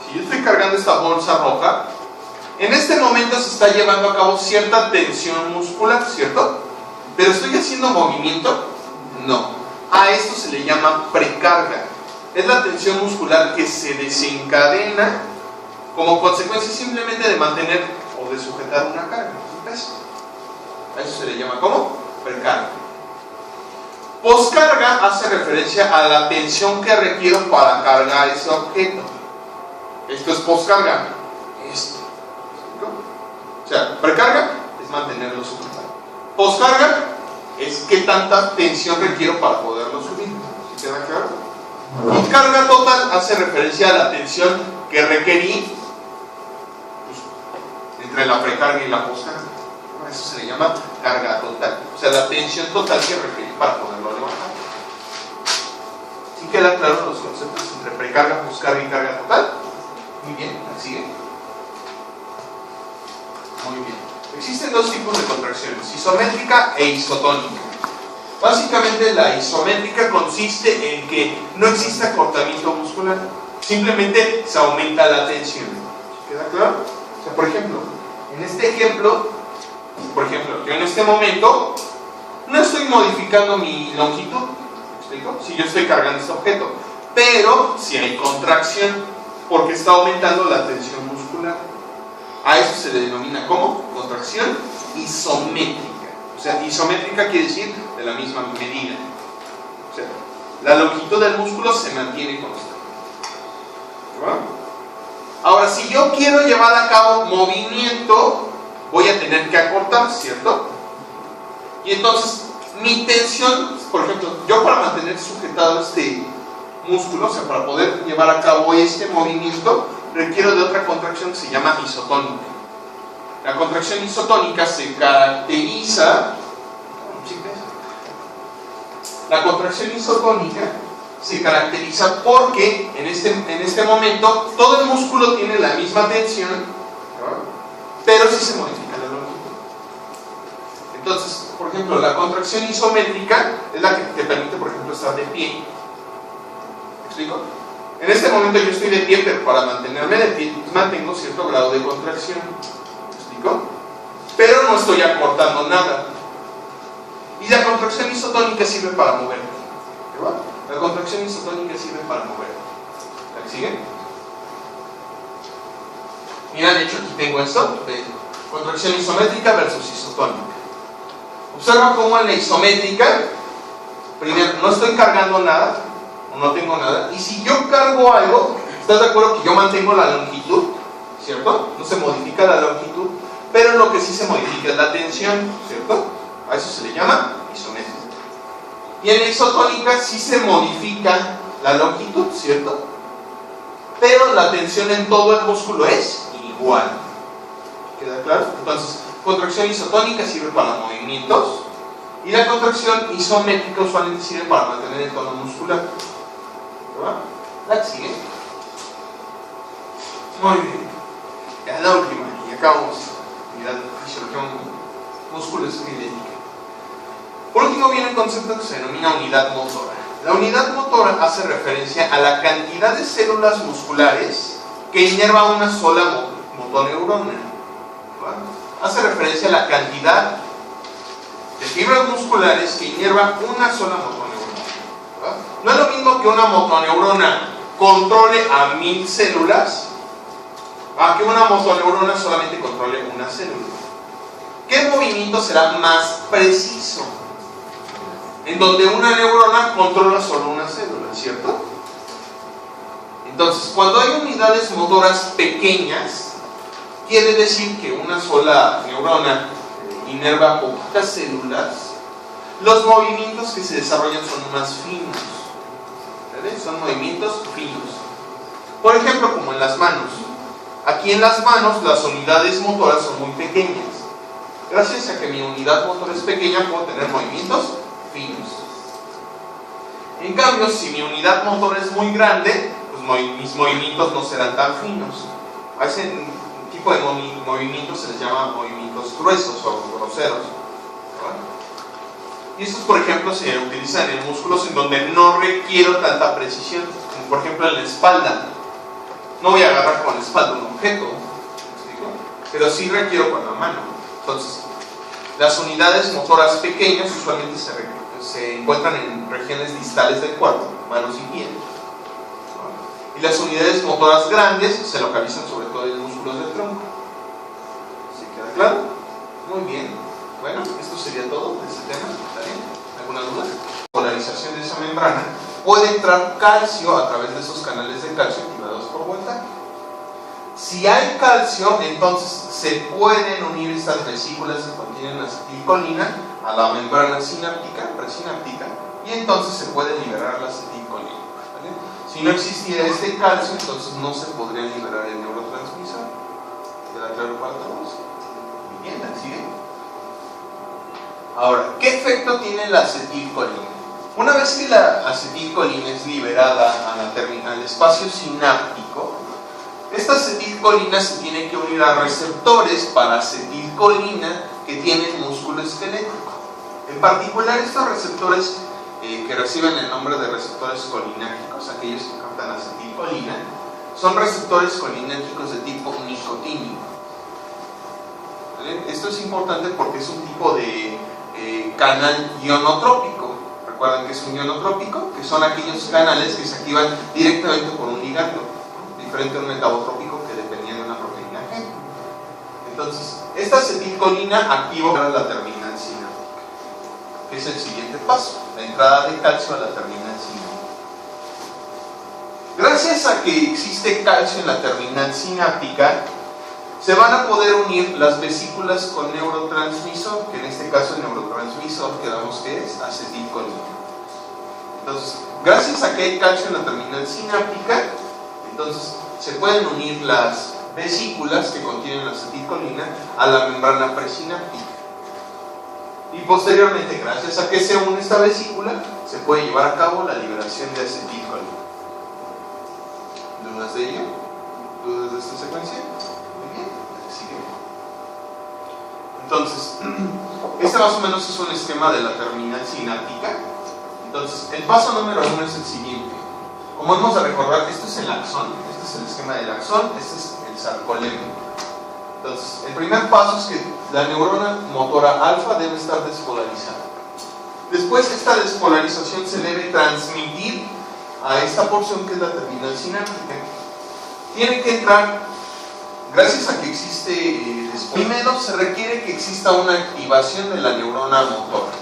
Si yo estoy cargando esta bolsa roja, en este momento se está llevando a cabo cierta tensión muscular, ¿cierto? ¿Pero estoy haciendo movimiento? No. A esto se le llama precarga. Es la tensión muscular que se desencadena como consecuencia simplemente de mantener o de sujetar una carga, un peso. A eso se le llama ¿cómo? Precarga. Poscarga hace referencia a la tensión que requiero para cargar ese objeto. Esto es poscarga. Esto. O sea, precarga es mantenerlo sujetado. Poscarga es qué tanta tensión requiero para poderlo subir. ¿Sí queda claro? Y carga total hace referencia a la tensión que requerí pues, entre la precarga y la poscarga. Eso se le llama carga total. O sea, la tensión total que requerí para poderlo levantar. ¿Sí queda claro los conceptos entre precarga, poscarga y carga total? Muy bien, sigue. Muy bien. Existen dos tipos de contracciones, isométrica e isotónica. Básicamente la isométrica consiste en que no existe acortamiento muscular, simplemente se aumenta la tensión. ¿Queda claro? O sea, por ejemplo, en este ejemplo, yo en este momento no estoy modificando mi longitud, ¿me explico? Si yo estoy cargando este objeto, pero si hay contracción, porque está aumentando la tensión muscular. A eso se le denomina como contracción isométrica. O sea, isométrica quiere decir de la misma medida. O sea, la longitud del músculo se mantiene constante. ¿Verdad? Ahora, si yo quiero llevar a cabo movimiento, voy a tener que acortar, ¿cierto? Y entonces, mi tensión, por ejemplo, yo para mantener sujetado este músculo, o sea, para poder llevar a cabo este movimiento, requiero de otra contracción que se llama isotónica. La contracción isotónica se caracteriza. La contracción isotónica se caracteriza porque en este momento todo el músculo tiene la misma tensión, pero sí se modifica la longitud. Entonces, por ejemplo, la contracción isométrica es la que te permite, por ejemplo, estar de pie. ¿Me explico? En este momento yo estoy de pie, pero para mantenerme de pie mantengo cierto grado de contracción. ¿Me explico? Pero no estoy acortando nada. Y la contracción isotónica sirve para moverme. ¿Verdad? La contracción isotónica sirve para moverme. ¿La siguen? Mira, de hecho aquí tengo esto de contracción isométrica versus isotónica. Observa cómo en la isométrica, primero, no estoy cargando nada, o no tengo nada, y si yo cargo algo, ¿estás de acuerdo que yo mantengo la longitud? ¿Cierto? No se modifica la longitud, pero lo que sí se modifica es la tensión, ¿cierto? A eso se le llama isométrica. Y en la isotónica sí se modifica la longitud, ¿cierto? Pero la tensión en todo el músculo es igual. ¿Queda claro? Entonces, contracción isotónica sirve para movimientos y la contracción isométrica usualmente sirve para mantener el tono muscular. ¿Verdad? La que sigue. Muy bien. Ya la última, y acabamos. Mirad, fisiología musculoesquelética. Por último viene un concepto que se denomina unidad motora. La unidad motora hace referencia a la cantidad de células musculares que inerva una sola motoneurona. ¿Verdad? Hace referencia a la cantidad de fibras musculares que inerva una sola motoneurona. ¿Verdad? No es lo mismo que una motoneurona controle a 1000 células a que una motoneurona solamente controle una célula. ¿Qué movimiento será más preciso? En donde una neurona controla solo una célula, ¿cierto? Entonces, cuando hay unidades motoras pequeñas, quiere decir que una sola neurona inerva poquitas células, los movimientos que se desarrollan son más finos. ¿Vale? Son movimientos finos. Por ejemplo, como en las manos. Aquí en las manos las unidades motoras son muy pequeñas. Gracias a que mi unidad motora es pequeña, puedo tener movimientos finos. En cambio, si mi unidad motora es muy grande, pues mis movimientos no serán tan finos. A ese tipo de movimientos se les llama movimientos gruesos o groseros. Y estos, por ejemplo, se utilizan en músculos en donde no requiero tanta precisión, como por ejemplo en la espalda. No voy a agarrar con la espalda un objeto, ¿me explico? Pero sí requiero con la mano. Entonces, las unidades motoras pequeñas usualmente se encuentran en regiones distales del cuerpo, manos y pies. Y las unidades motoras grandes se localizan sobre todo en músculos del tronco. ¿Sí queda claro? Muy bien. Bueno, esto sería todo de este tema. ¿Está bien? ¿Alguna duda? Polarización de esa membrana. Puede entrar calcio a través de esos canales de calcio activados por voltaje. Si hay calcio, entonces se pueden unir estas vesículas que contienen acetilcolina a la membrana sináptica, presináptica, y entonces se puede liberar la acetilcolina. ¿Vale? Si no existiera este calcio, entonces no se podría liberar el neurotransmisor. ¿Queda claro para todos? Muy bien, ¿sigue? Ahora, ¿qué efecto tiene la acetilcolina? Una vez que la acetilcolina es liberada al espacio sináptico, esta acetilcolina se tiene que unir a receptores para acetilcolina que tienen músculo esquelético. En particular, estos receptores que reciben el nombre de receptores colinérgicos, aquellos que captan acetilcolina, son receptores colinérgicos de tipo nicotínico. ¿Vale? Esto es importante porque es un tipo de canal ionotrópico. Recuerden que es un ionotrópico, que son aquellos canales que se activan directamente por un ligando, ¿no? Diferente a un metabotrópico que dependía de una proteína G. Entonces, esta acetilcolina activa la terminal sináptica, que es el siguiente paso, la entrada de calcio a la terminal sináptica. Gracias a que existe calcio en la terminal sináptica, se van a poder unir las vesículas con neurotransmisor, que en este caso el neurotransmisor quedamos que es acetilcolina. Entonces, gracias a que hay calcio en la terminal sináptica, entonces se pueden unir las vesículas que contienen la acetilcolina a la membrana presináptica. Y posteriormente, gracias a que se une esta vesícula, se puede llevar a cabo la liberación de acetilcolina. ¿Dudas de ello? ¿Dudas de esta secuencia? Entonces, este más o menos es un esquema de la terminal sináptica. Entonces, el paso número 1 es el siguiente. Como vamos a recordar, este es el axón, este es el esquema del axón, este es el sarcolemma. Entonces, el primer paso es que la neurona motora alfa debe estar despolarizada. Después, esta despolarización se debe transmitir a esta porción que es la terminal sináptica. Tiene que entrar. Gracias a que existe primero se requiere que exista una activación de la neurona motora.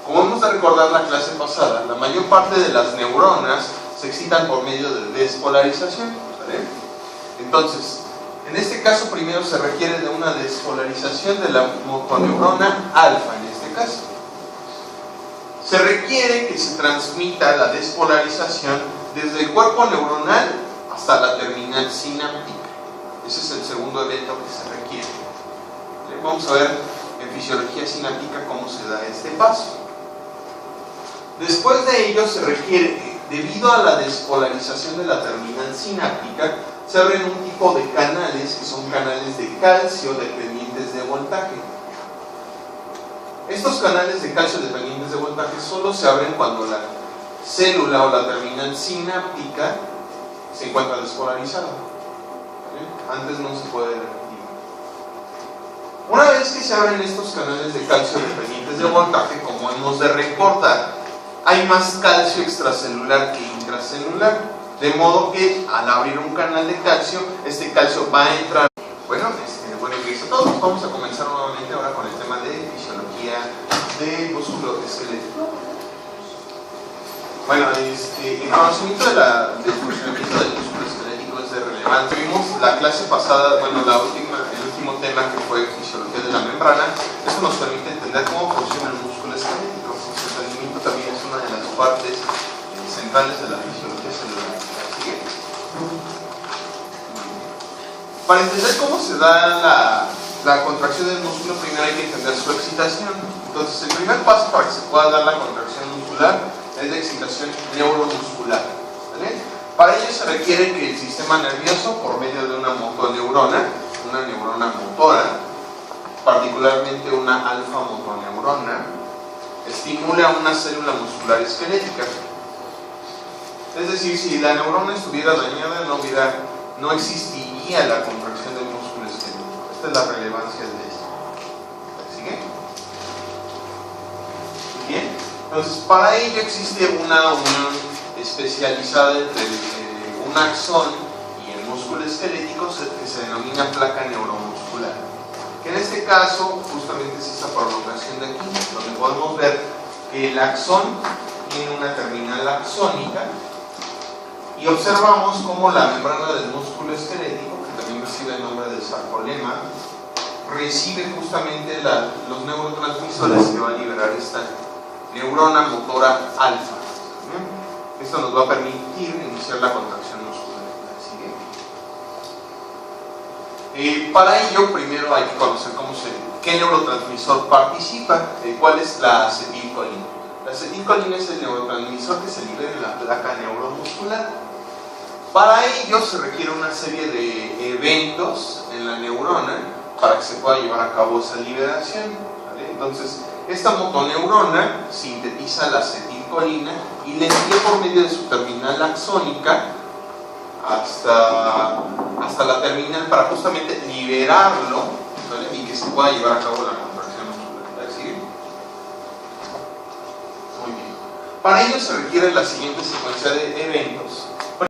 Como hemos de recordar la clase pasada, la mayor parte de las neuronas se excitan por medio de despolarización. ¿Vale? Entonces, en este caso primero se requiere de una despolarización de la motoneurona alfa, en este caso. Se requiere que se transmita la despolarización desde el cuerpo neuronal hasta la terminal sináptica. Ese es el segundo evento que se requiere. Vamos a ver en fisiología sináptica cómo se da este paso. Después de ello se requiere, debido a la despolarización de la terminal sináptica, se abren un tipo de canales que son canales de calcio dependientes de voltaje. Estos canales de calcio dependientes de voltaje solo se abren cuando la célula o la terminal sináptica se encuentra despolarizada. Antes no se puede repetir. Una vez que se abren estos canales de calcio dependientes de voltaje, como hemos de recordar, hay más calcio extracelular que intracelular, de modo que al abrir un canal de calcio, este calcio va a entrar. Bueno, que eso todo. Vamos a comenzar nuevamente ahora con el tema de fisiología del músculo esquelético. Bueno, el conocimiento del funcionamiento del músculo esquelético es de relevancia. Vimos la clase pasada, bueno, el último tema que fue fisiología de la membrana. Eso nos permite entender cómo funciona el músculo esquelético. Su entendimiento también es una de las partes centrales de la fisiología celular. ¿Sigue? Para entender cómo se da la contracción del músculo, primero hay que entender su excitación. Entonces, el primer paso para que se pueda dar la contracción muscular es la excitación neuromuscular. ¿Vale? Para ello se requiere que el sistema nervioso, por medio de una motoneurona, una neurona motora, particularmente una alfa motoneurona, estimula una célula muscular esquelética. Es decir, si la neurona estuviera dañada, no existiría la contracción del músculo esquelético. Esta es la relevancia de esto. ¿Sigue? Bien. Entonces, para ello existe una unión especializada entre un axón y el músculo esquelético que se denomina placa neuromuscular. Que en este caso, justamente es esta prolongación de aquí, donde podemos ver que el axón tiene una terminal axónica y observamos cómo la membrana del músculo esquelético, que también recibe el nombre de sarcolema, recibe justamente los neurotransmisores que va a liberar esta neurona motora alfa. Esto nos va a permitir iniciar la contracción muscular. ¿Sigue? Para ello, primero hay que conocer qué neurotransmisor participa, cuál es la acetilcolina. La acetilcolina es el neurotransmisor que se libera en la placa neuromuscular. Para ello se requiere una serie de eventos en la neurona para que se pueda llevar a cabo esa liberación. ¿Vale? Entonces, esta motoneurona sintetiza la acetilcolina y le envía por medio de su terminal axónica hasta la terminal para justamente liberarlo, ¿vale? Y que se pueda llevar a cabo la contracción muscular. ¿Sí? Muy bien. Para ello se requiere la siguiente secuencia de eventos.